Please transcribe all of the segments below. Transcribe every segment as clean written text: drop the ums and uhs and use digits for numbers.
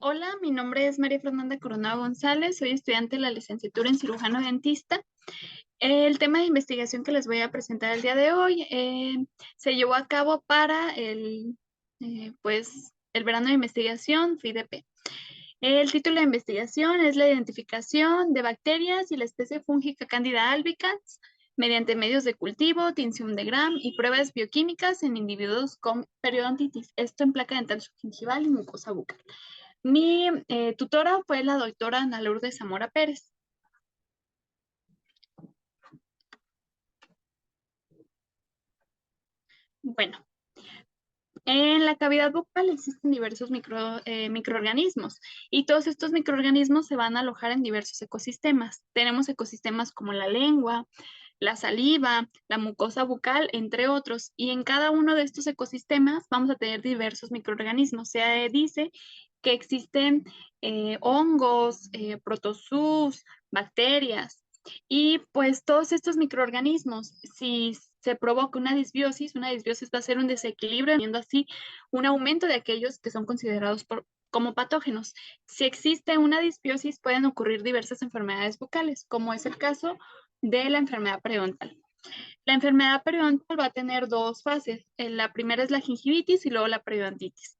Hola, mi nombre es María Fernanda Coronado González, soy estudiante de la licenciatura en cirujano dentista. El tema de investigación que les voy a presentar el día de hoy se llevó a cabo para el verano de investigación FIDP. El título de investigación es la identificación de bacterias y la especie fúngica Candida albicans mediante medios de cultivo, tinción de Gram y pruebas bioquímicas en individuos con periodontitis, esto en placa dental subgingival y mucosa bucal. Mi tutora fue la doctora Ana Lourdes Zamora Pérez. Bueno, en la cavidad bucal existen diversos microorganismos y todos estos microorganismos se van a alojar en diversos ecosistemas. Tenemos ecosistemas como la lengua, la saliva, la mucosa bucal, entre otros. Y en cada uno de estos ecosistemas vamos a tener diversos microorganismos. Se dice que existen hongos, protozoos, bacterias. Y pues todos estos microorganismos, si se provoca una disbiosis va a ser un desequilibrio, teniendo así un aumento de aquellos que son considerados como patógenos. Si existe una disbiosis, pueden ocurrir diversas enfermedades bucales, como es el caso de la enfermedad periodontal. La enfermedad periodontal va a tener dos fases. La primera es la gingivitis y luego la periodontitis.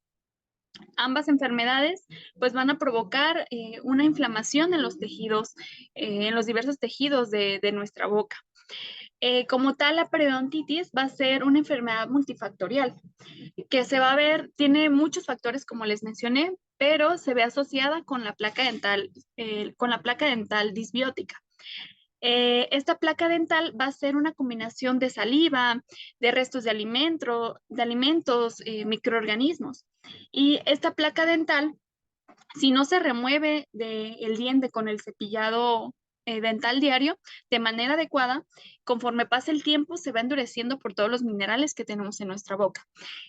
Ambas enfermedades pues van a provocar una inflamación en los tejidos, en los diversos tejidos de nuestra boca. Como tal, la periodontitis va a ser una enfermedad multifactorial que se va a ver, tiene muchos factores como les mencioné, pero se ve asociada con la placa dental disbiótica. Esta placa dental va a ser una combinación de saliva, de restos de alimentos, microorganismos. Y esta placa dental, si no se remueve del diente con el cepillado dental diario de manera adecuada, conforme pasa el tiempo se va endureciendo por todos los minerales que tenemos en nuestra boca.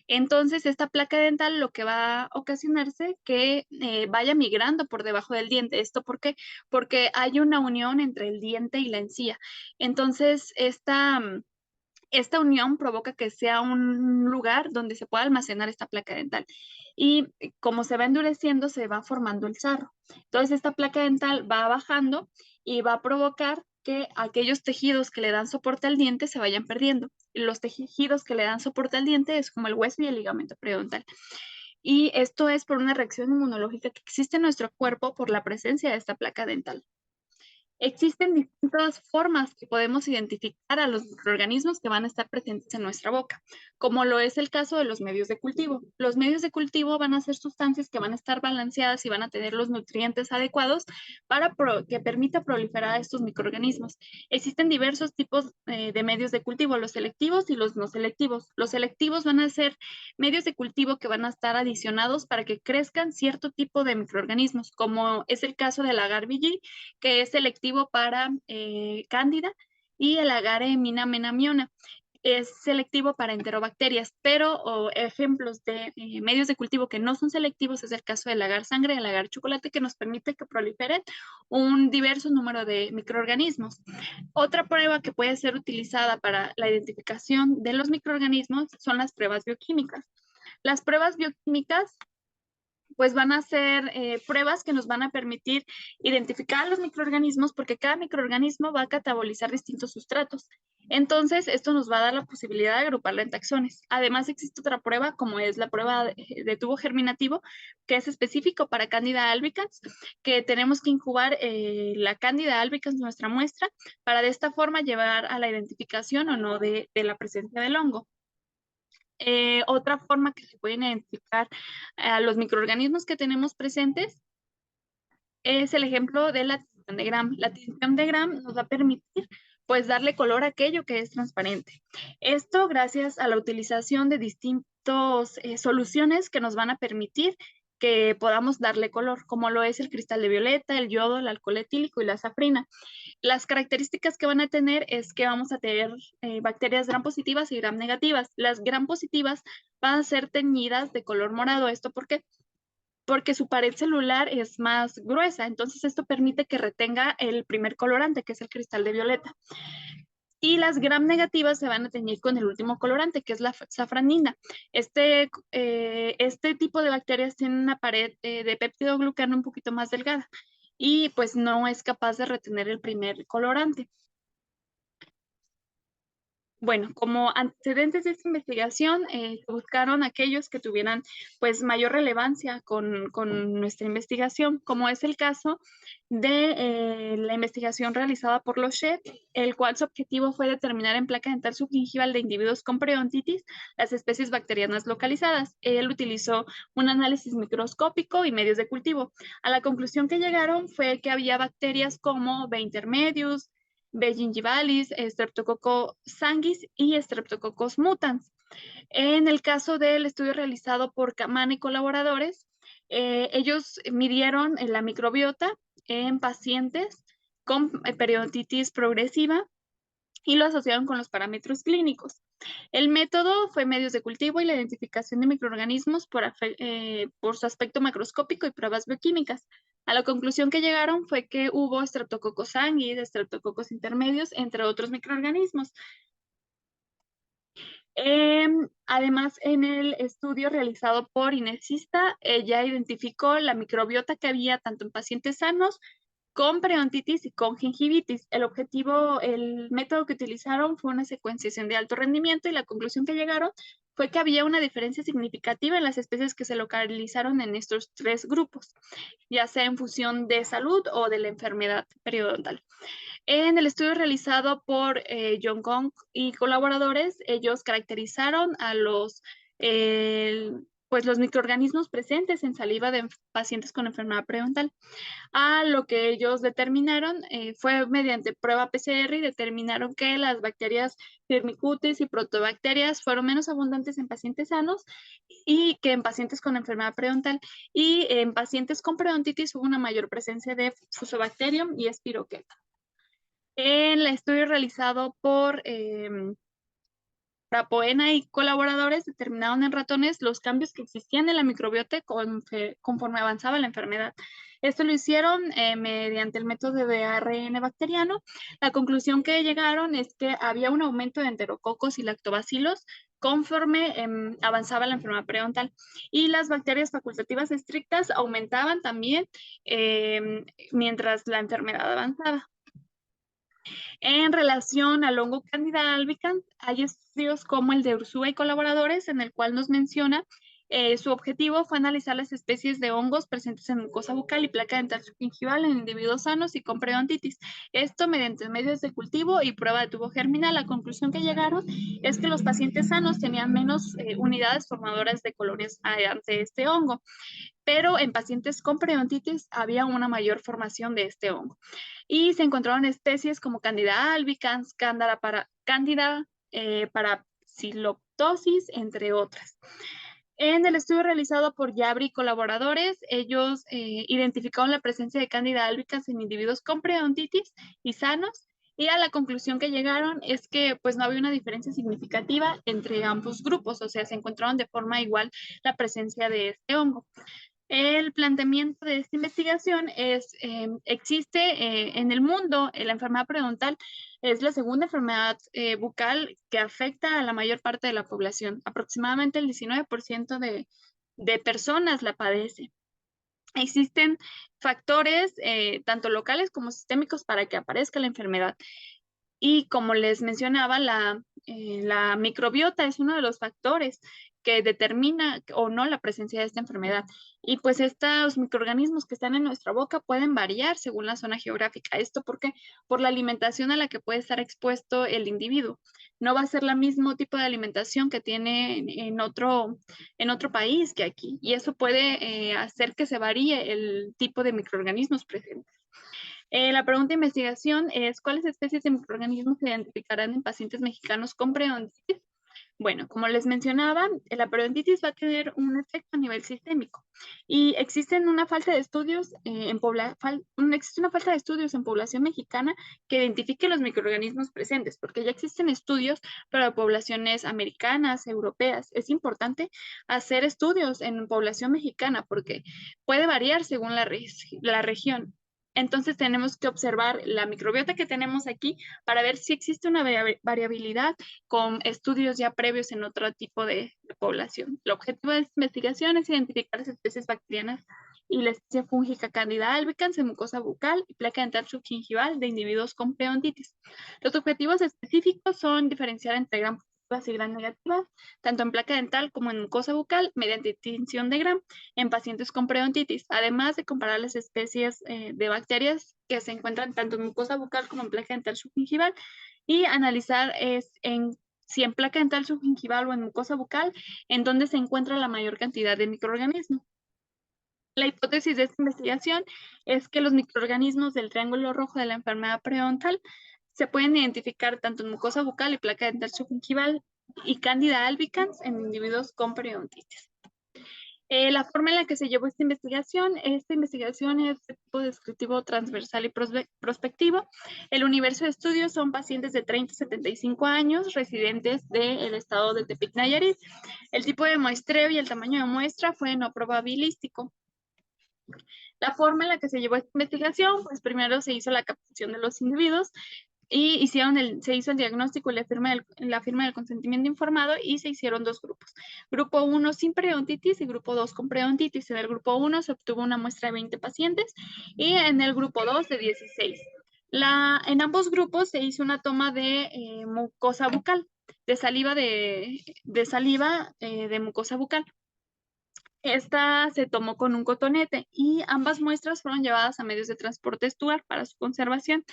Entonces, esta placa dental lo que va a ocasionarse que vaya migrando por debajo del diente. ¿Esto por qué? Porque hay una unión entre el diente y la encía. Entonces, esta unión provoca que sea un lugar donde se pueda almacenar esta placa dental. Y como se va endureciendo, se va formando el sarro. Entonces, esta placa dental va bajando y va a provocar que aquellos tejidos que le dan soporte al diente se vayan perdiendo. Los tejidos que le dan soporte al diente es como el hueso y el ligamento periodontal. Y esto es por una reacción inmunológica que existe en nuestro cuerpo por la presencia de esta placa dental. Existen distintas formas que podemos identificar a los microorganismos que van a estar presentes en nuestra boca, como lo es el caso de los medios de cultivo. Los medios de cultivo van a ser sustancias que van a estar balanceadas y van a tener los nutrientes adecuados para que permita proliferar a estos microorganismos. Existen diversos tipos de medios de cultivo, los selectivos y los no selectivos. Los selectivos van a ser medios de cultivo que van a estar adicionados para que crezcan cierto tipo de microorganismos, como es el caso del agar BG, que es selectivo para cándida, y el agare minamenamiona es selectivo para enterobacterias, pero ejemplos de medios de cultivo que no son selectivos es el caso del agar sangre, el agar chocolate, que nos permite que proliferen un diverso número de microorganismos. Otra prueba que puede ser utilizada para la identificación de los microorganismos son las pruebas bioquímicas. Las pruebas bioquímicas pues van a ser pruebas que nos van a permitir identificar los microorganismos porque cada microorganismo va a catabolizar distintos sustratos. Entonces, esto nos va a dar la posibilidad de agruparla en taxones. Además, existe otra prueba, como es la prueba de tubo germinativo, que es específico para Candida albicans, que tenemos que incubar la Candida albicans, nuestra muestra, para de esta forma llevar a la identificación o no de la presencia del hongo. Otra forma que se pueden identificar a los microorganismos que tenemos presentes es el ejemplo de la tinción de Gram. La tinción de Gram nos va a permitir pues darle color a aquello que es transparente. Esto gracias a la utilización de distintas soluciones que nos van a permitir que podamos darle color, como lo es el cristal de violeta, el yodo, el alcohol etílico y la safrina. Las características que van a tener es que vamos a tener bacterias gram positivas y gram negativas. Las gram positivas van a ser teñidas de color morado. ¿Esto por qué? Porque su pared celular es más gruesa, entonces esto permite que retenga el primer colorante, que es el cristal de violeta. Y las gram negativas se van a teñir con el último colorante, que es la safranina. Este tipo de bacterias tiene una pared de peptidoglucano un poquito más delgada y pues no es capaz de retener el primer colorante. Bueno, como antecedentes de esta investigación, se buscaron aquellos que tuvieran pues mayor relevancia con nuestra investigación, como es el caso de la investigación realizada por Lochet, el cual su objetivo fue determinar en placa dental subgingival de individuos con periodontitis las especies bacterianas localizadas. Él utilizó un análisis microscópico y medios de cultivo. A la conclusión que llegaron fue que había bacterias como B. intermedius, B. gingivalis, Streptococcus sanguis y Streptococcus mutans. En el caso del estudio realizado por Camana y colaboradores, ellos midieron la microbiota en pacientes con periodontitis progresiva y lo asociaron con los parámetros clínicos. El método fue medios de cultivo y la identificación de microorganismos por su aspecto macroscópico y pruebas bioquímicas. A la conclusión que llegaron fue que hubo Streptococcus sanguis, Streptococcus intermedios, entre otros microorganismos. Además, en el estudio realizado por Inesista, ella identificó la microbiota que había tanto en pacientes sanos con periodontitis y con gingivitis. El método que utilizaron fue una secuenciación de alto rendimiento y la conclusión que llegaron fue que había una diferencia significativa en las especies que se localizaron en estos tres grupos, ya sea en función de salud o de la enfermedad periodontal. En el estudio realizado por John Gong y colaboradores, ellos caracterizaron a pues los microorganismos presentes en saliva de pacientes con enfermedad periodontal. A lo que ellos determinaron fue mediante prueba PCR y determinaron que las bacterias Firmicutes y protobacterias fueron menos abundantes en pacientes sanos y que en pacientes con enfermedad periodontal. Y en pacientes con periodontitis hubo una mayor presencia de Fusobacterium y Spirocheta. En el estudio realizado por Rapoena y colaboradores determinaron en ratones los cambios que existían en la microbiota conforme avanzaba la enfermedad. Esto lo hicieron mediante el método de ARN bacteriano. La conclusión que llegaron es que había un aumento de enterococos y lactobacilos conforme avanzaba la enfermedad periodontal. Y las bacterias facultativas estrictas aumentaban también mientras la enfermedad avanzaba. En relación al hongo Candida albicans, hay estudios como el de Ursúa y colaboradores, en el cual nos menciona su objetivo fue analizar las especies de hongos presentes en mucosa bucal y placa dental subgingival en individuos sanos y con periodontitis. Esto mediante medios de cultivo y prueba de tubo germinal. La conclusión que llegaron es que los pacientes sanos tenían menos unidades formadoras de colonias ante este hongo, pero en pacientes con periodontitis había una mayor formación de este hongo. Y se encontraron especies como Candida albicans, Candida parapsiloptosis, entre otras. En el estudio realizado por Yabri y colaboradores, ellos identificaron la presencia de Candida albicans en individuos con periodontitis y sanos, y a la conclusión que llegaron es que pues no había una diferencia significativa entre ambos grupos, o sea, se encontraron de forma igual la presencia de este hongo. El planteamiento de esta investigación es, existe en el mundo, la enfermedad periodontal es la segunda enfermedad bucal que afecta a la mayor parte de la población. Aproximadamente el 19% de personas la padece. Existen factores tanto locales como sistémicos para que aparezca la enfermedad. Y como les mencionaba, la microbiota es uno de los factores que determina o no la presencia de esta enfermedad. Y pues estos microorganismos que están en nuestra boca pueden variar según la zona geográfica. ¿Esto por qué? Por la alimentación a la que puede estar expuesto el individuo. No va a ser el mismo tipo de alimentación que tiene en otro país que aquí. Y eso puede hacer que se varíe el tipo de microorganismos presentes. La pregunta de investigación es, ¿cuáles especies de microorganismos se identificarán en pacientes mexicanos con periodontitis? Bueno, como les mencionaba, la periodontitis va a tener un efecto a nivel sistémico y existe una falta de estudios existe una falta de estudios en población mexicana que identifique los microorganismos presentes, porque ya existen estudios para poblaciones americanas, europeas. Es importante hacer estudios en población mexicana porque puede variar según la región. Entonces tenemos que observar la microbiota que tenemos aquí para ver si existe una variabilidad con estudios ya previos en otro tipo de población. El objetivo de esta investigación es identificar las especies bacterianas y la especie fúngica Candida albicans en mucosa bucal y placa dental subgingival de individuos con periodontitis. Los objetivos específicos son diferenciar entre gram positivas y gram negativas, tanto en placa dental como en mucosa bucal, mediante distinción de gram en pacientes con periodontitis, además de comparar las especies de bacterias que se encuentran tanto en mucosa bucal como en placa dental subgingival y analizar si en placa dental subgingival o en mucosa bucal, en dónde se encuentra la mayor cantidad de microorganismos. La hipótesis de esta investigación es que los microorganismos del triángulo rojo de la enfermedad periodontal se pueden identificar tanto en mucosa bucal y placa dental subgingival y Candida albicans en individuos con periodontitis. La forma en la que se llevó esta investigación es de tipo descriptivo, transversal y prospectivo. El universo de estudios son pacientes de 30 a 75 años, residentes del estado de Tepic, Nayarit. El tipo de muestreo y el tamaño de muestra fue no probabilístico. La forma en la que se llevó esta investigación, pues primero se hizo la captación de los individuos, y se hizo el diagnóstico y la firma del consentimiento informado y se hicieron dos grupos. Grupo 1 sin periodontitis y grupo 2 con periodontitis. En el grupo 1 se obtuvo una muestra de 20 pacientes y en el grupo 2 de 16. En ambos grupos se hizo una toma de mucosa bucal, de saliva de mucosa bucal. Esta se tomó con un cotonete y ambas muestras fueron llevadas a medios de transporte estuar para su conservación.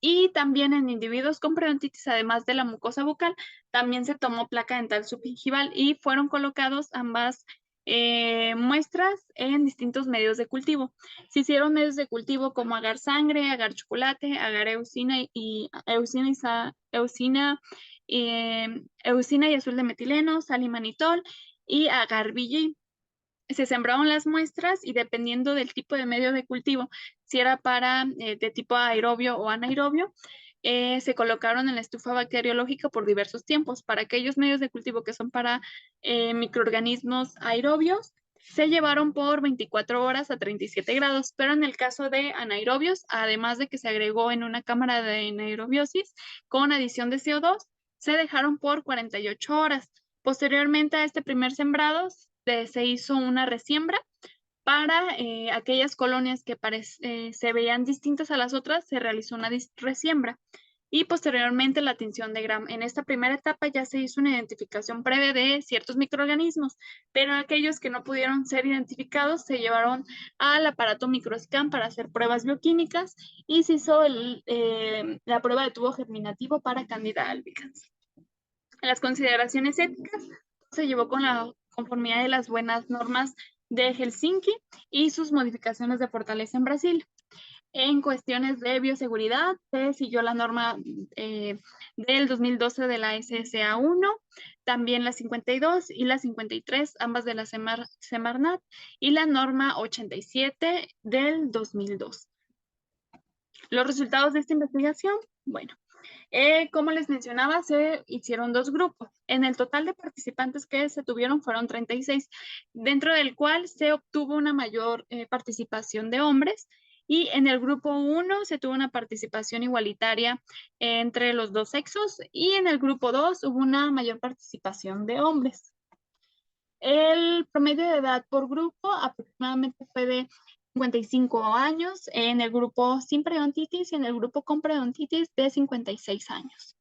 Y también en individuos con periodontitis, además de la mucosa bucal, también se tomó placa dental subgingival y fueron colocados ambas muestras en distintos medios de cultivo. Se hicieron medios de cultivo como agar sangre, agar chocolate, agar eusina y azul de metileno, sal y manitol y agar VG. Se sembraron las muestras y dependiendo del tipo de medio de cultivo, si era de tipo aerobio o anaerobio, se colocaron en la estufa bacteriológica por diversos tiempos. Para aquellos medios de cultivo que son para microorganismos aerobios, se llevaron por 24 horas a 37 grados, pero en el caso de anaerobios, además de que se agregó en una cámara de anaerobiosis con adición de CO2, se dejaron por 48 horas. Posteriormente a este primer sembrado, se hizo una resiembra para aquellas colonias que se veían distintas a las otras, se realizó una resiembra y posteriormente la tinción de Gram. En esta primera etapa ya se hizo una identificación previa de ciertos microorganismos, pero aquellos que no pudieron ser identificados se llevaron al aparato microscan para hacer pruebas bioquímicas y se hizo la prueba de tubo germinativo para Candida albicans. Las consideraciones éticas se llevó con la conformidad de las buenas normas de Helsinki y sus modificaciones de fortaleza en Brasil. En cuestiones de bioseguridad, se siguió la norma del 2012 de la SSA 1, también la 52 y la 53, ambas de la Semarnat, y la norma 87 del 2002. Los resultados de esta investigación, bueno, como les mencionaba, se hicieron dos grupos. En el total de participantes que se tuvieron fueron 36, dentro del cual se obtuvo una mayor participación de hombres. Y en el grupo 1 se tuvo una participación igualitaria entre los dos sexos y en el grupo 2 hubo una mayor participación de hombres. El promedio de edad por grupo aproximadamente fue de 55 años en el grupo sin periodontitis y en el grupo con periodontitis de 56 años.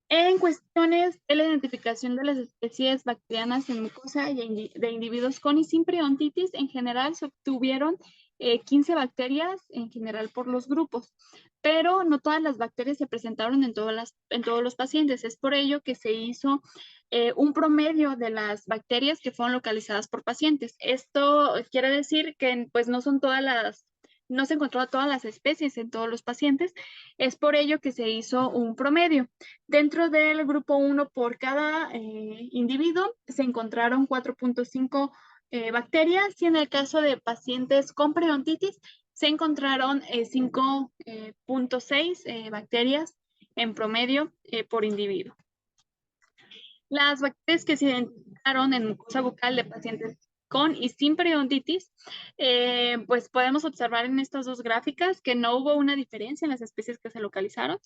En cuestiones de la identificación de las especies bacterianas en mucosa y de individuos con y sin periodontitis, en general se obtuvieron 15 bacterias en general por los grupos, pero no todas las bacterias se presentaron en todos los pacientes. Es por ello que se hizo un promedio de las bacterias que fueron localizadas por pacientes. Esto quiere decir que pues no se encontró a todas las especies en todos los pacientes. Es por ello que se hizo un promedio. Dentro del grupo 1 por cada individuo se encontraron 4.5 bacterias y en el caso de pacientes con periodontitis se encontraron 5.6 bacterias en promedio por individuo. Las bacterias que se identificaron en mucosa bucal de pacientes con y sin periodontitis, pues podemos observar en estas dos gráficas que no hubo una diferencia en las especies que se localizaron.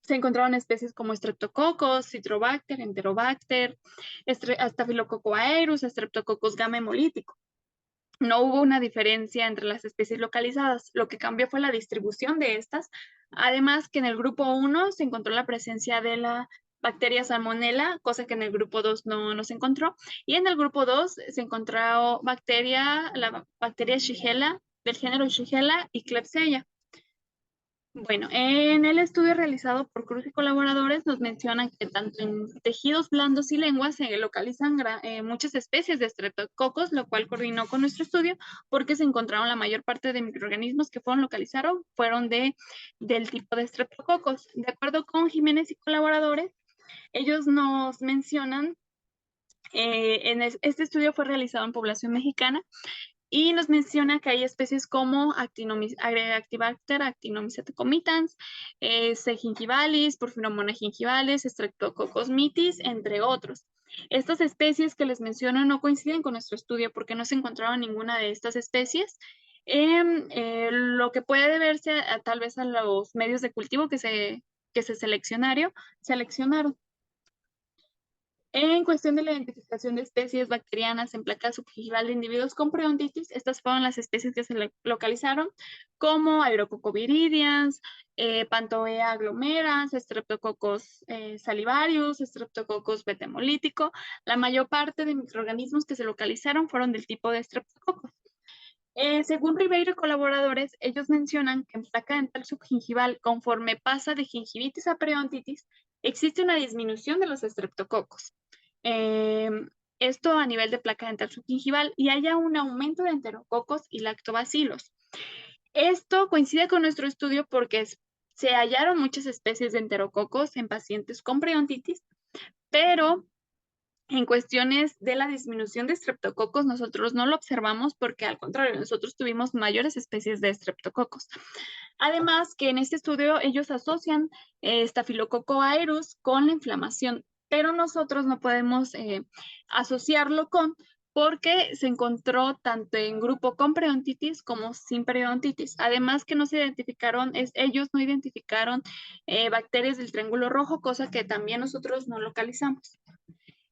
Se encontraron especies como Streptococcus, Citrobacter, Enterobacter, Staphylococcus aureus, Streptococcus gamma hemolítico. No hubo una diferencia entre las especies localizadas. Lo que cambió fue la distribución de estas. Además, que en el grupo 1 se encontró la presencia de la bacteria Salmonella, cosa que en el grupo 2 no se encontró. Y en el grupo 2 se encontró la bacteria Shigella, del género Shigella y Klebsiella. Bueno, en el estudio realizado por Cruz y colaboradores nos mencionan que tanto en tejidos blandos y lenguas se localizan muchas especies de estreptococos, lo cual coordinó con nuestro estudio porque se encontraron la mayor parte de microorganismos que localizaron fueron del tipo de estreptococos. De acuerdo con Jiménez y colaboradores, ellos nos mencionan, este estudio fue realizado en población mexicana, y nos menciona que hay especies como Actibacter actinomycetocomitans, C. gingivalis, Porphyromonas gingivalis, Streptococcus mitis, entre otros. Estas especies que les menciono no coinciden con nuestro estudio porque no se encontraron ninguna de estas especies. Lo que puede deberse tal vez a los medios de cultivo que se seleccionaron. En cuestión de la identificación de especies bacterianas en placa subgingival de individuos con periodontitis, estas fueron las especies que se localizaron, como Aerococcoviridians, Pantoea aglomerans, Streptococcus salivarius, Streptococcus beta hemolítico. La mayor parte de microorganismos que se localizaron fueron del tipo de Streptococcus. Según Ribeiro y colaboradores, ellos mencionan que en placa dental subgingival, conforme pasa de gingivitis a periodontitis, existe una disminución de los estreptococos. Esto a nivel de placa dental subgingival y haya un aumento de enterococos y lactobacilos. Esto coincide con nuestro estudio porque se hallaron muchas especies de enterococos en pacientes con periodontitis, pero en cuestiones de la disminución de estreptococos, nosotros no lo observamos porque al contrario, nosotros tuvimos mayores especies de estreptococos. Además, que en este estudio ellos asocian Staphylococcus aureus con la inflamación, pero nosotros no podemos asociarlo porque se encontró tanto en grupo con periodontitis como sin periodontitis. Además que no se identificaron, ellos no identificaron bacterias del triángulo rojo, cosa que también nosotros no localizamos.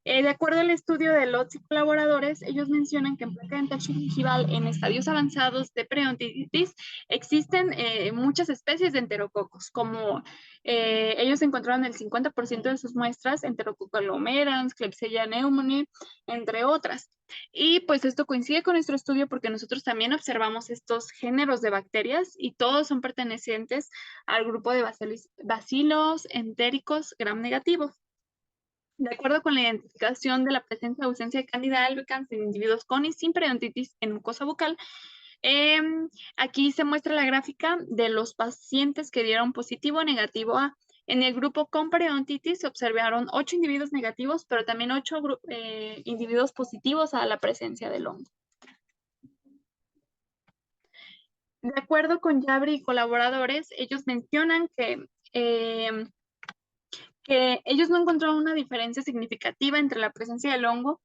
De acuerdo al estudio de Lotz y colaboradores, ellos mencionan que en placa dental subgingival en estadios avanzados de periodontitis existen muchas especies de enterococos, como ellos encontraron el 50% de sus muestras Enterococcus aglomerans, Klebsiella pneumoniae, entre otras. Y pues esto coincide con nuestro estudio porque nosotros también observamos estos géneros de bacterias y todos son pertenecientes al grupo de bacilos entéricos gram negativos. De acuerdo con la identificación de la presencia o ausencia de Candida albicans en individuos con y sin periodontitis en mucosa bucal, aquí se muestra la gráfica de los pacientes que dieron positivo o negativo a. En el grupo con periodontitis se observaron 8 individuos negativos, pero también 8 individuos positivos a la presencia del hongo. De acuerdo con Yabri y colaboradores, ellos mencionan que ellos no encontraron una diferencia significativa entre la presencia del hongo,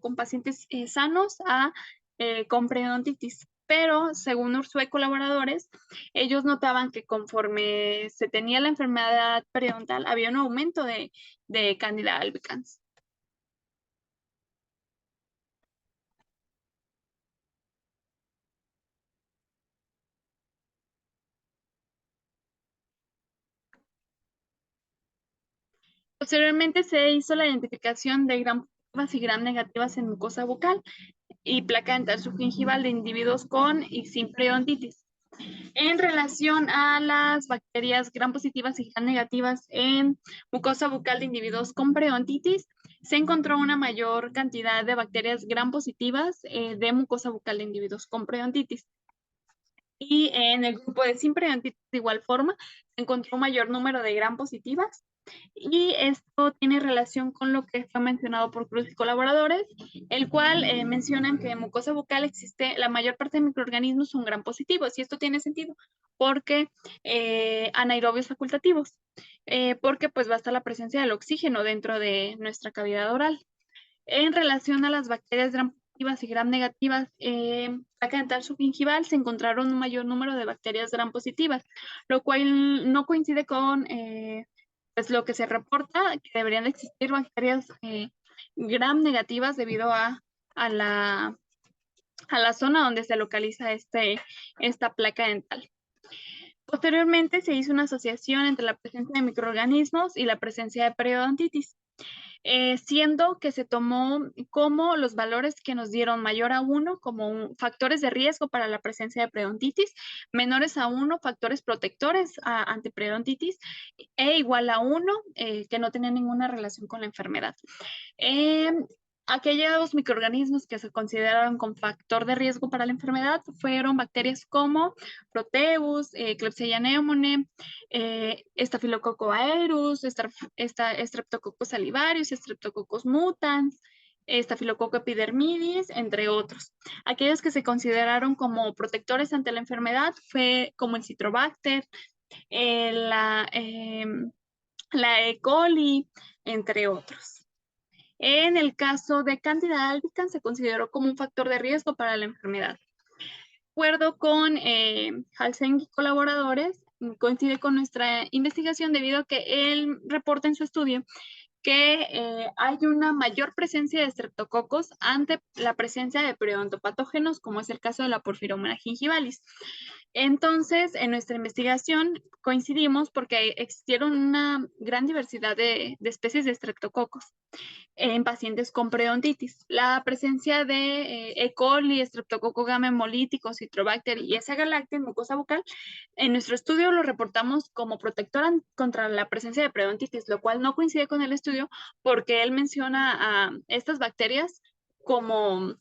con pacientes sanos con periodontitis. Pero según Ursúa y colaboradores, ellos notaban que conforme se tenía la enfermedad periodontal, había un aumento de Candida albicans. Posteriormente se hizo la identificación de gram positivas y gram negativas en mucosa bucal y placa dental subgingival de individuos con y sin periodontitis. En relación a las bacterias gram positivas y gram negativas en mucosa bucal de individuos con periodontitis, se encontró una mayor cantidad de bacterias gram positivas de mucosa bucal de individuos con periodontitis. Y en el grupo de sin periodontitis, de igual forma, se encontró un mayor número de gram positivas. Y esto tiene relación con lo que fue mencionado por Cruz y colaboradores, el cual mencionan que en mucosa bucal existe la mayor parte de microorganismos son gram positivos, y esto tiene sentido porque anaerobios facultativos, porque pues basta la presencia del oxígeno dentro de nuestra cavidad oral. En relación a las bacterias gram positivas y gram negativas, placa dental subgingival se encontraron un mayor número de bacterias gram positivas, lo cual no coincide con pues lo que se reporta, que deberían de existir bacterias gram negativas debido a la, a la zona donde se localiza esta placa dental. Posteriormente se hizo una asociación entre la presencia de microorganismos y la presencia de periodontitis, siendo que se tomó como los valores que nos dieron mayor a 1 como factores de riesgo para la presencia de periodontitis, menores a 1 factores protectores ante periodontitis e igual a 1 que no tenían ninguna relación con la enfermedad. Aquellos microorganismos que se consideraron con factor de riesgo para la enfermedad fueron bacterias como Proteus, Klebsiella pneumoniae, Staphylococcus aureus, Streptococcus salivarius, Streptococcus mutans, Staphylococcus epidermidis, entre otros. Aquellos que se consideraron como protectores ante la enfermedad fue como el Citrobacter, la E. coli, entre otros. En el caso de Candida albicans se consideró como un factor de riesgo para la enfermedad. De acuerdo con Halsen y colaboradores, coincide con nuestra investigación debido a que él reporta en su estudio que hay una mayor presencia de streptococos ante la presencia de periodontopatógenos, como es el caso de la Porphyromonas gingivalis. Entonces, en nuestra investigación coincidimos porque existieron una gran diversidad de especies de streptococos en pacientes con periodontitis. La presencia de E. coli, Streptococcus gamma hemolíticos, Citrobacter y S. galacti en mucosa bucal, en nuestro estudio lo reportamos como protector contra la presencia de periodontitis, lo cual no coincide con el estudio porque él menciona a estas bacterias como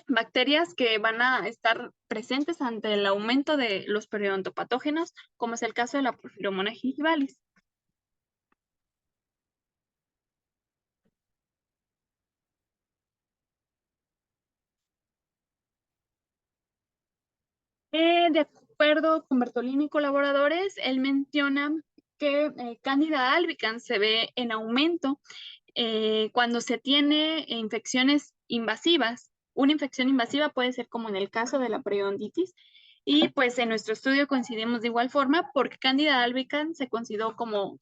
bacterias que van a estar presentes ante el aumento de los periodontopatógenos, como es el caso de la Porphyromonas gingivalis. De acuerdo con Bertolini y colaboradores, él menciona que Candida albicans se ve en aumento cuando se tiene infecciones invasivas. Una infección invasiva puede ser como en el caso de la periodontitis. Y pues en nuestro estudio coincidimos de igual forma porque Candida albicans se consideró como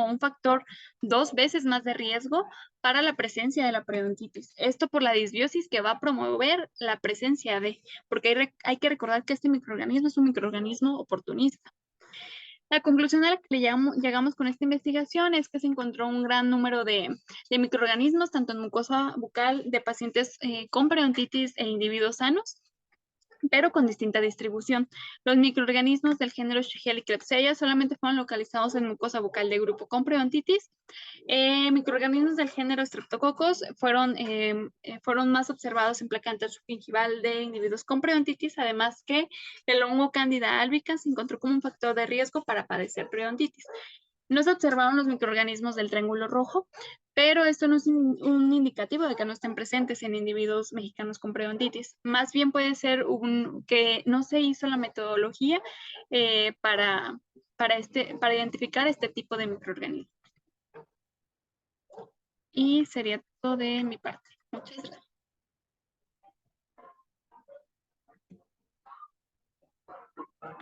un factor 2 veces más de riesgo para la presencia de la periodontitis. Esto por la disbiosis que va a promover la presencia de, porque hay que recordar que este microorganismo es un microorganismo oportunista. La conclusión a la que llegamos con esta investigación es que se encontró un gran número de microorganismos, tanto en mucosa bucal de pacientes con periodontitis e individuos sanos, pero con distinta distribución. Los microorganismos del género Shigella y Klebsiella solamente fueron localizados en mucosa bucal de grupo con periodontitis. Microorganismos del género Streptococcus fueron más observados en placa dental subgingival de individuos con periodontitis, además que el hongo Candida albicans se encontró como un factor de riesgo para padecer periodontitis. No se observaron los microorganismos del triángulo rojo, pero esto no es un indicativo de que no estén presentes en individuos mexicanos con periodontitis. Más bien puede ser que no se hizo la metodología para identificar este tipo de microorganismos. Y sería todo de mi parte. Muchas gracias.